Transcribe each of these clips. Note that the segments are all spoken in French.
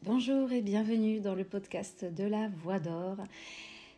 Bonjour et bienvenue dans le podcast de la Voix d'Or.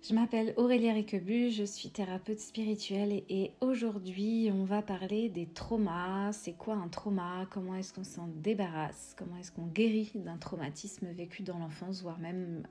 Je m'appelle Aurélie Riquebu, je suis thérapeute spirituelle et aujourd'hui on va parler des traumas. C'est quoi un trauma? Comment est-ce qu'on s'en débarrasse? Comment est-ce qu'on guérit d'un traumatisme vécu dans l'enfance, voire même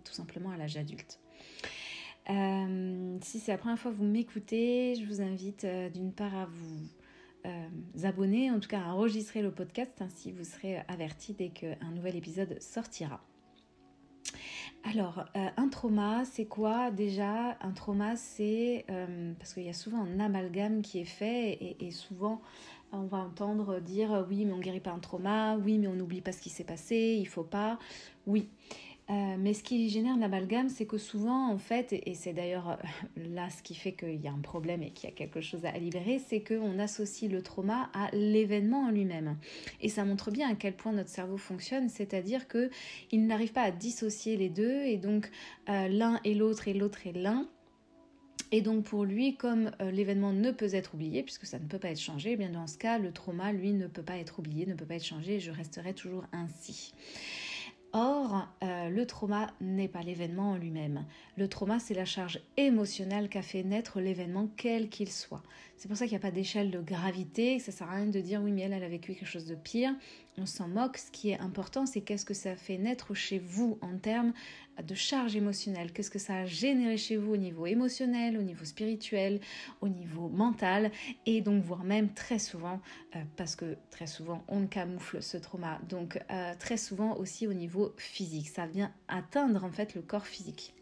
tout simplement à l'âge adulte? Si c'est la première fois que vous m'écoutez, je vous invite d'une part à vous abonner, en tout cas à enregistrer le podcast, ainsi vous serez avertis dès qu'un nouvel épisode sortira. Alors, un trauma, c'est quoi déjà? Un trauma, c'est, parce qu'il y a souvent un amalgame qui est fait et souvent on va entendre dire oui mais on ne guérit pas un trauma, oui mais on n'oublie pas ce qui s'est passé, il ne faut pas, oui. Mais ce qui génère l'amalgame, c'est que souvent, en fait, et c'est d'ailleurs là ce qui fait qu'il y a un problème et qu'il y a quelque chose à libérer, c'est qu'on associe le trauma à l'événement en lui-même. Et ça montre bien à quel point notre cerveau fonctionne, c'est-à-dire qu'il n'arrive pas à dissocier les deux, et donc l'un est l'autre et l'autre est l'un. Et donc pour lui, comme l'événement ne peut être oublié, puisque ça ne peut pas être changé, eh bien dans ce cas, le trauma, lui, ne peut pas être oublié, ne peut pas être changé, et je resterai toujours ainsi. Or, le trauma n'est pas l'événement en lui-même. Le trauma, c'est la charge émotionnelle qu'a fait naître l'événement, quel qu'il soit. C'est pour ça qu'il n'y a pas d'échelle de gravité, que ça ne sert à rien de dire « oui, mais elle a vécu quelque chose de pire ». On s'en moque. Ce qui est important, c'est qu'est-ce que ça fait naître chez vous en termes de charge émotionnelle. Qu'est-ce que ça a généré chez vous au niveau émotionnel, au niveau spirituel, au niveau mental, et donc voire même très souvent, parce que très souvent on camoufle ce trauma, donc très souvent aussi au niveau physique. Ça vient atteindre en fait le corps physique.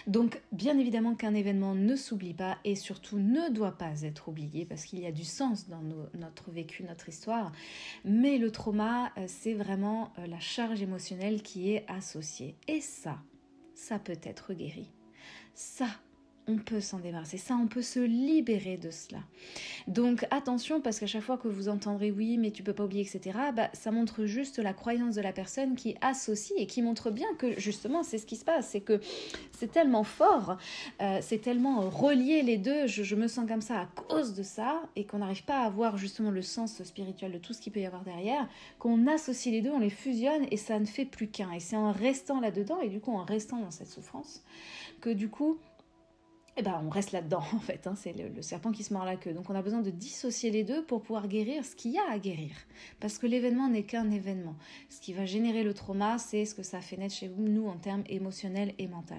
Donc bien évidemment qu'un événement ne s'oublie pas et surtout ne doit pas être oublié parce qu'il y a du sens dans notre vécu, notre histoire, mais le trauma c'est vraiment la charge émotionnelle qui est associée et ça peut être guéri. Ça, on peut s'en débarrasser, ça, on peut se libérer de cela. Donc attention, parce qu'à chaque fois que vous entendrez oui, mais tu peux pas oublier, etc., ça montre juste la croyance de la personne qui associe et qui montre bien que justement c'est ce qui se passe, c'est que c'est tellement fort, c'est tellement relié les deux, je me sens comme ça à cause de ça, et qu'on n'arrive pas à voir justement le sens spirituel de tout ce qu'il peut y avoir derrière, qu'on associe les deux, on les fusionne et ça ne fait plus qu'un. Et c'est en restant là-dedans et du coup en restant dans cette souffrance que du coup on reste là-dedans en fait, c'est le serpent qui se mord la queue. Donc on a besoin de dissocier les deux pour pouvoir guérir ce qu'il y a à guérir. Parce que l'événement n'est qu'un événement. Ce qui va générer le trauma, c'est ce que ça fait naître chez nous en termes émotionnels et mentaux.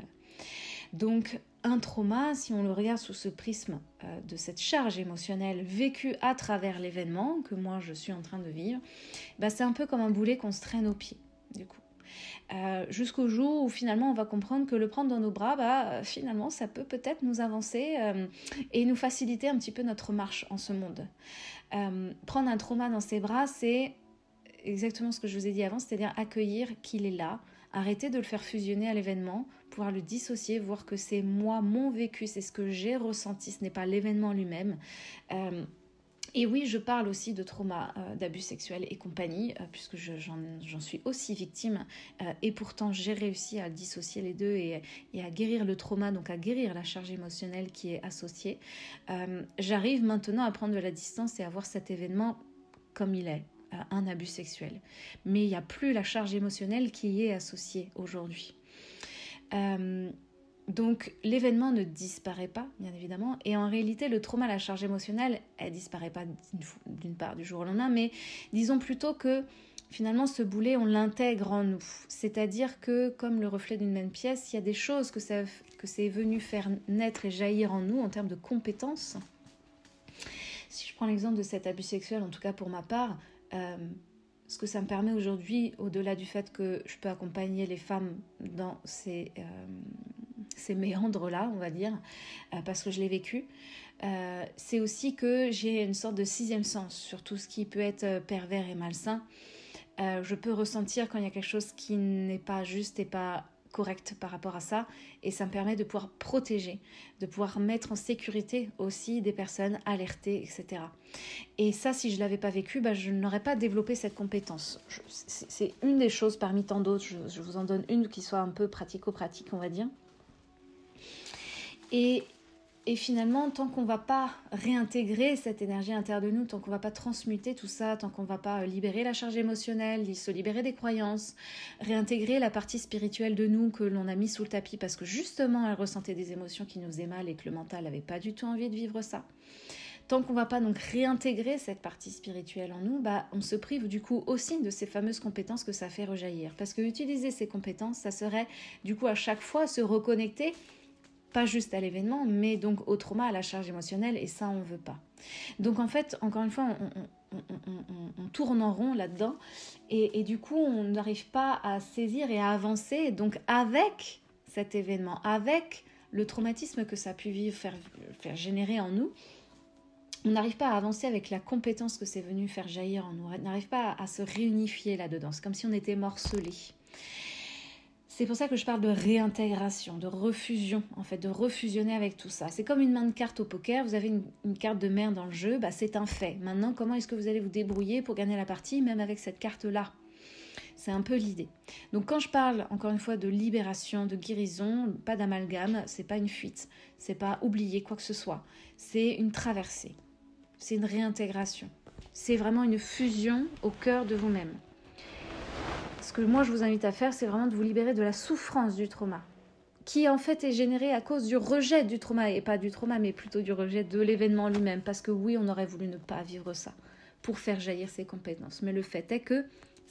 Donc un trauma, si on le regarde sous ce prisme de cette charge émotionnelle vécue à travers l'événement que moi je suis en train de vivre, c'est un peu comme un boulet qu'on se traîne aux pieds du coup. Jusqu'au jour où finalement on va comprendre que le prendre dans nos bras, finalement ça peut peut-être nous avancer et nous faciliter un petit peu notre marche en ce monde. Prendre un trauma dans ses bras, c'est exactement ce que je vous ai dit avant, c'est-à-dire accueillir qu'il est là, arrêter de le faire fusionner à l'événement, pouvoir le dissocier, voir que c'est moi, mon vécu, c'est ce que j'ai ressenti, ce n'est pas l'événement lui-même. Et oui, je parle aussi de trauma, d'abus sexuels et compagnie, puisque j'en suis aussi victime, et pourtant j'ai réussi à dissocier les deux et à guérir le trauma, donc à guérir la charge émotionnelle qui est associée. J'arrive maintenant à prendre de la distance et à voir cet événement comme il est, un abus sexuel. Mais il n'y a plus la charge émotionnelle qui y est associée aujourd'hui. Donc l'événement ne disparaît pas, bien évidemment, et en réalité le trauma, la charge émotionnelle, elle disparaît pas d'une part du jour au lendemain, mais disons plutôt que finalement ce boulet on l'intègre en nous, c'est-à-dire que comme le reflet d'une même pièce, il y a des choses que c'est venu faire naître et jaillir en nous en termes de compétences. Si je prends l'exemple de cet abus sexuel, en tout cas pour ma part, ce que ça me permet aujourd'hui, au-delà du fait que je peux accompagner les femmes dans ces méandres-là, on va dire, parce que je l'ai vécu, c'est aussi que j'ai une sorte de sixième sens sur tout ce qui peut être pervers et malsain. Je peux ressentir quand il y a quelque chose qui n'est pas juste et pas correct par rapport à ça, et ça me permet de pouvoir protéger, de pouvoir mettre en sécurité aussi des personnes alertées, etc. Et ça, si je ne l'avais pas vécu, je n'aurais pas développé cette compétence. C'est une des choses parmi tant d'autres, je vous en donne une qui soit un peu pratico-pratique, on va dire. Et Et finalement, tant qu'on ne va pas réintégrer cette énergie intérieure de nous, tant qu'on ne va pas transmuter tout ça, tant qu'on ne va pas libérer la charge émotionnelle, se libérer des croyances, réintégrer la partie spirituelle de nous que l'on a mis sous le tapis parce que justement elle ressentait des émotions qui nous faisaient mal et que le mental n'avait pas du tout envie de vivre ça. Tant qu'on ne va pas donc réintégrer cette partie spirituelle en nous, on se prive du coup aussi de ces fameuses compétences que ça fait rejaillir. Parce que utiliser ces compétences, ça serait du coup à chaque fois se reconnecter pas juste à l'événement, mais donc au trauma, à la charge émotionnelle, et ça, on ne veut pas. Donc en fait, encore une fois, on tourne en rond là-dedans, et du coup, on n'arrive pas à saisir et à avancer, donc avec cet événement, avec le traumatisme que ça a pu vivre, faire générer en nous, on n'arrive pas à avancer avec la compétence que c'est venu faire jaillir en nous, on n'arrive pas à se réunifier là-dedans, c'est comme si on était morcelés. C'est pour ça que je parle de réintégration, de refusion, en fait, de refusionner avec tout ça. C'est comme une main de cartes au poker, vous avez une carte de mer dans le jeu, c'est un fait. Maintenant, comment est-ce que vous allez vous débrouiller pour gagner la partie, même avec cette carte-là ? C'est un peu l'idée. Donc quand je parle, encore une fois, de libération, de guérison, pas d'amalgame, c'est pas une fuite, c'est pas oublier quoi que ce soit, c'est une traversée, c'est une réintégration, c'est vraiment une fusion au cœur de vous-même. Ce que moi je vous invite à faire, c'est vraiment de vous libérer de la souffrance du trauma, qui en fait est générée à cause du rejet du trauma, et pas du trauma, mais plutôt du rejet de l'événement lui-même, parce que oui, on aurait voulu ne pas vivre ça, pour faire jaillir ses compétences, mais le fait est que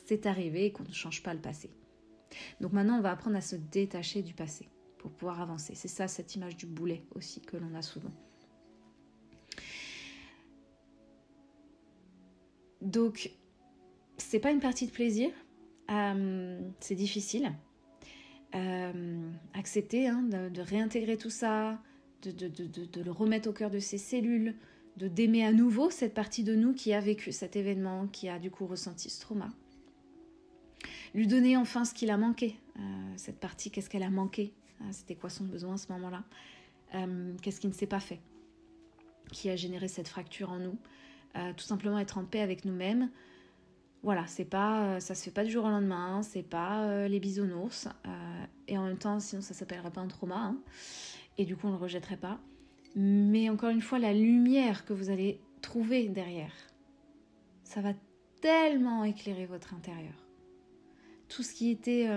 c'est arrivé et qu'on ne change pas le passé. Donc maintenant, on va apprendre à se détacher du passé, pour pouvoir avancer. C'est ça, cette image du boulet aussi, que l'on a souvent. Donc, c'est pas une partie de plaisir, c'est difficile. Accepter de réintégrer tout ça, de le remettre au cœur de ses cellules, d'aimer à nouveau cette partie de nous qui a vécu cet événement, qui a du coup ressenti ce trauma. Lui donner enfin ce qu'il a manqué, cette partie, qu'est-ce qu'elle a manqué, c'était quoi son besoin à ce moment-là, qu'est-ce qui ne s'est pas fait, qui a généré cette fracture en nous, tout simplement être en paix avec nous-mêmes. Voilà, c'est pas, ça se fait pas du jour au lendemain, c'est pas les bisounours, et en même temps, sinon ça s'appellerait pas un trauma, et du coup on le rejetterait pas. Mais encore une fois, la lumière que vous allez trouver derrière, ça va tellement éclairer votre intérieur. Tout ce qui était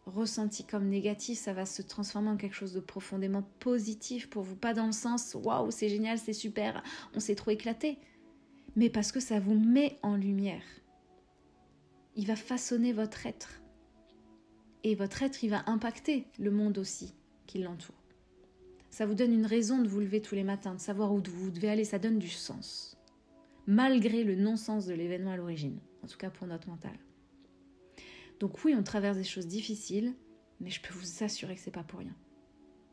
ressenti comme négatif, ça va se transformer en quelque chose de profondément positif pour vous, pas dans le sens waouh, c'est génial, c'est super, on s'est trop éclaté, mais parce que ça vous met en lumière. Il va façonner votre être. Et votre être, il va impacter le monde aussi qui l'entoure. Ça vous donne une raison de vous lever tous les matins, de savoir où vous devez aller, ça donne du sens. Malgré le non-sens de l'événement à l'origine, en tout cas pour notre mental. Donc oui, on traverse des choses difficiles, mais je peux vous assurer que c'est pas pour rien.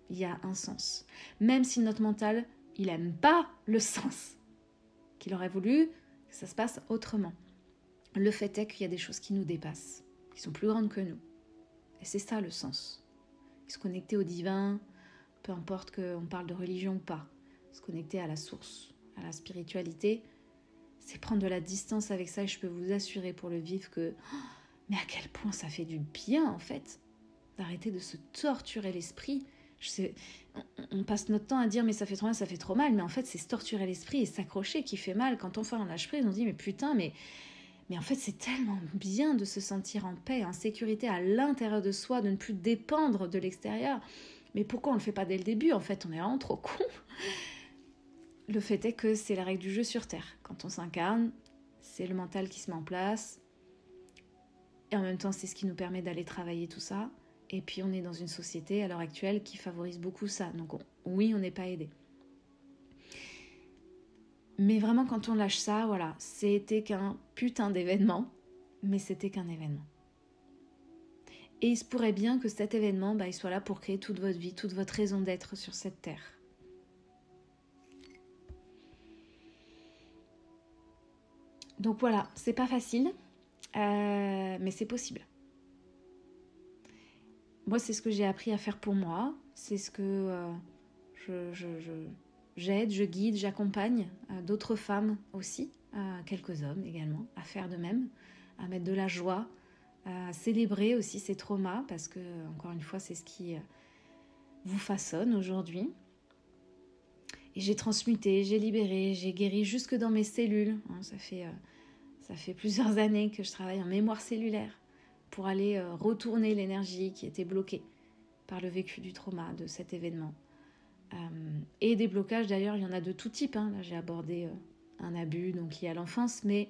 Il y a un sens. Même si notre mental, il aime pas le sens, qu'il aurait voulu que ça se passe autrement. Le fait est qu'il y a des choses qui nous dépassent, qui sont plus grandes que nous. Et c'est ça le sens. Se connecter au divin, peu importe qu'on parle de religion ou pas. Se connecter à la source, à la spiritualité, c'est prendre de la distance avec ça. Et je peux vous assurer pour le vivre que... mais à quel point ça fait du bien en fait, d'arrêter de se torturer l'esprit. On passe notre temps à dire mais ça fait trop mal, mais en fait c'est se torturer l'esprit et s'accrocher qui fait mal. Quand on lâche prise, on se dit mais putain, mais en fait, c'est tellement bien de se sentir en paix, en sécurité à l'intérieur de soi, de ne plus dépendre de l'extérieur. Mais pourquoi on ne le fait pas dès le début ? En fait, on est vraiment trop con. Le fait est que c'est la règle du jeu sur Terre. Quand on s'incarne, c'est le mental qui se met en place. Et en même temps, c'est ce qui nous permet d'aller travailler tout ça. Et puis, on est dans une société, à l'heure actuelle, qui favorise beaucoup ça. Donc, oui, on n'est pas aidé. Mais vraiment, quand on lâche ça, voilà, c'était qu'un putain d'événement, mais c'était qu'un événement. Et il se pourrait bien que cet événement, il soit là pour créer toute votre vie, toute votre raison d'être sur cette terre. Donc voilà, c'est pas facile, mais c'est possible. Moi, c'est ce que j'ai appris à faire pour moi, c'est ce que j'aide, je guide, j'accompagne d'autres femmes aussi, quelques hommes également, à faire de même, à mettre de la joie, à célébrer aussi ces traumas, parce que, encore une fois, c'est ce qui vous façonne aujourd'hui. Et j'ai transmuté, j'ai libéré, j'ai guéri jusque dans mes cellules. Ça fait plusieurs années que je travaille en mémoire cellulaire pour aller retourner l'énergie qui était bloquée par le vécu du trauma de cet événement. Et des blocages, d'ailleurs, il y en a de tout type. Là, j'ai abordé un abus donc lié à l'enfance, mais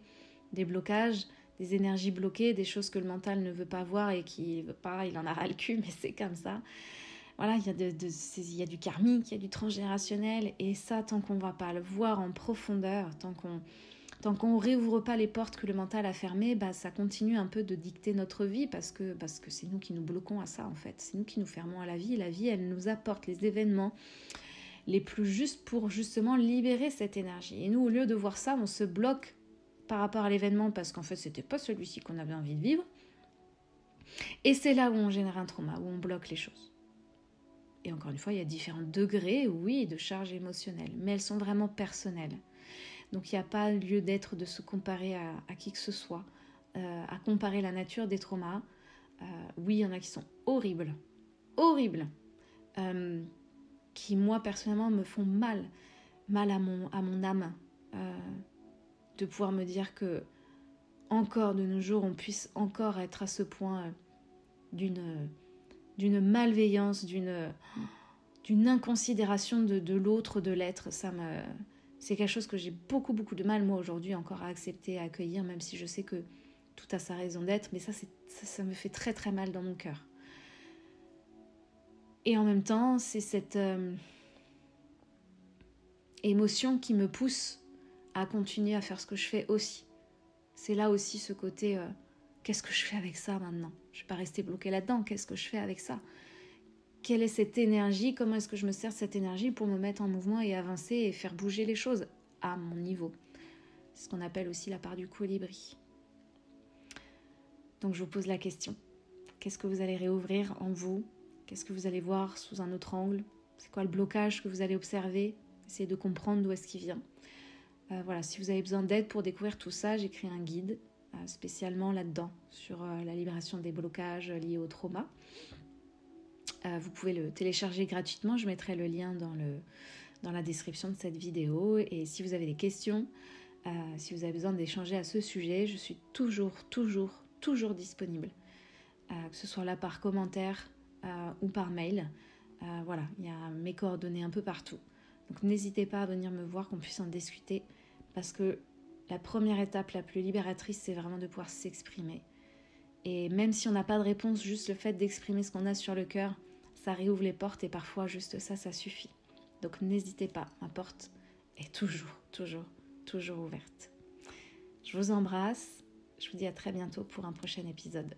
des blocages, des énergies bloquées, des choses que le mental ne veut pas voir et qu'il veut pas, il en a ras le cul, mais c'est comme ça. Voilà, il y a du karmique, il y a du transgénérationnel, et ça, tant qu'on ne va pas le voir en profondeur, tant qu'on ne réouvre pas les portes que le mental a fermées, ça continue un peu de dicter notre vie, parce que c'est nous qui nous bloquons à ça, en fait. C'est nous qui nous fermons à la vie. La vie, elle nous apporte les événements les plus justes pour justement libérer cette énergie. Et nous, au lieu de voir ça, on se bloque par rapport à l'événement, parce qu'en fait, c'était pas celui-ci qu'on avait envie de vivre. Et c'est là où on génère un trauma, où on bloque les choses. Et encore une fois, il y a différents degrés, oui, de charge émotionnelle, mais elles sont vraiment personnelles. Donc il n'y a pas lieu d'être de se comparer à qui que ce soit, à comparer la nature des traumas. Oui, il y en a qui sont horribles, qui moi personnellement me font mal à mon âme, de pouvoir me dire que encore de nos jours on puisse encore être à ce point d'une malveillance, d'une inconsidération de l'autre, de l'être. C'est quelque chose que j'ai beaucoup de mal, moi, aujourd'hui, encore à accepter, à accueillir, même si je sais que tout a sa raison d'être, mais ça me fait très très mal dans mon cœur. Et en même temps, c'est cette émotion qui me pousse à continuer à faire ce que je fais aussi. C'est là aussi ce côté... qu'est-ce que je fais avec ça maintenant ? Je ne vais pas rester bloquée là-dedans. Qu'est-ce que je fais avec ça ? Quelle est cette énergie ? Comment est-ce que je me sers de cette énergie pour me mettre en mouvement et avancer et faire bouger les choses à mon niveau ? C'est ce qu'on appelle aussi la part du colibri. Donc je vous pose la question. Qu'est-ce que vous allez réouvrir en vous ? Qu'est-ce que vous allez voir sous un autre angle ? C'est quoi le blocage que vous allez observer ? Essayez de comprendre d'où est-ce qu'il vient. Voilà, si vous avez besoin d'aide pour découvrir tout ça, j'ai créé un guide spécialement là-dedans, sur la libération des blocages liés au trauma. Vous pouvez le télécharger gratuitement, je mettrai le lien dans la description de cette vidéo. Et si vous avez des questions, si vous avez besoin d'échanger à ce sujet, je suis toujours disponible. Que ce soit là par commentaire ou par mail. Voilà, il y a mes coordonnées un peu partout. Donc n'hésitez pas à venir me voir, qu'on puisse en discuter, parce que la première étape la plus libératrice, c'est vraiment de pouvoir s'exprimer. Et même si on n'a pas de réponse, juste le fait d'exprimer ce qu'on a sur le cœur, ça réouvre les portes, et parfois juste ça suffit. Donc n'hésitez pas, ma porte est toujours ouverte. Je vous embrasse, je vous dis à très bientôt pour un prochain épisode.